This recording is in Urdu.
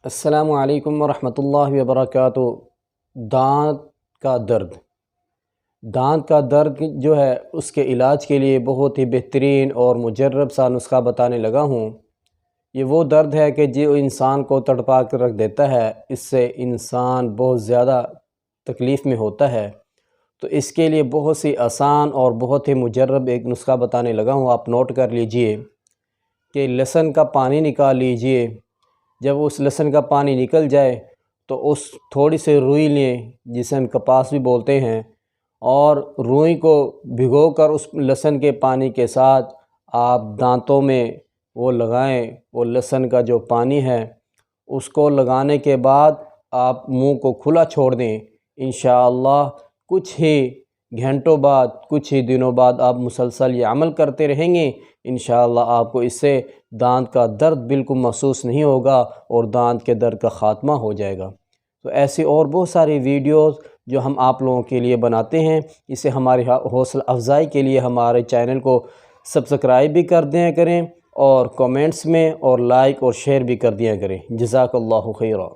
السلام علیکم ورحمۃ اللہ وبرکاتہ۔ دانت کا درد جو ہے اس کے علاج کے لیے بہت ہی بہترین اور مجرب سا نسخہ بتانے لگا ہوں۔ یہ وہ درد ہے کہ جو انسان کو تڑپا کر رکھ دیتا ہے، اس سے انسان بہت زیادہ تکلیف میں ہوتا ہے۔ تو اس کے لیے بہت سی آسان اور بہت ہی مجرب ایک نسخہ بتانے لگا ہوں، آپ نوٹ کر لیجئے کہ لہسن کا پانی نکال لیجئے۔ جب اس لہسن کا پانی نکل جائے تو اس تھوڑی سی روئی لیں، جسے ہم کپاس بھی بولتے ہیں، اور روئی کو بھگو کر اس لہسن کے پانی کے ساتھ آپ دانتوں میں وہ لگائیں۔ وہ لہسن کا جو پانی ہے اس کو لگانے کے بعد آپ منہ کو کھلا چھوڑ دیں۔ انشاءاللہ کچھ ہی گھنٹوں بعد، کچھ ہی دنوں بعد آپ مسلسل یہ عمل کرتے رہیں گے، انشاءاللہ آپ کو اس سے دانت کا درد بالکل محسوس نہیں ہوگا اور دانت کے درد کا خاتمہ ہو جائے گا۔ تو ایسی اور بہت ساری ویڈیوز جو ہم آپ لوگوں کے لیے بناتے ہیں، اسے ہماری حوصلہ افزائی کے لیے ہمارے چینل کو سبسکرائب بھی کر دیا کریں اور کومنٹس میں اور لائک اور شیئر بھی کر دیا کریں۔ جزاک اللہ خیرہ۔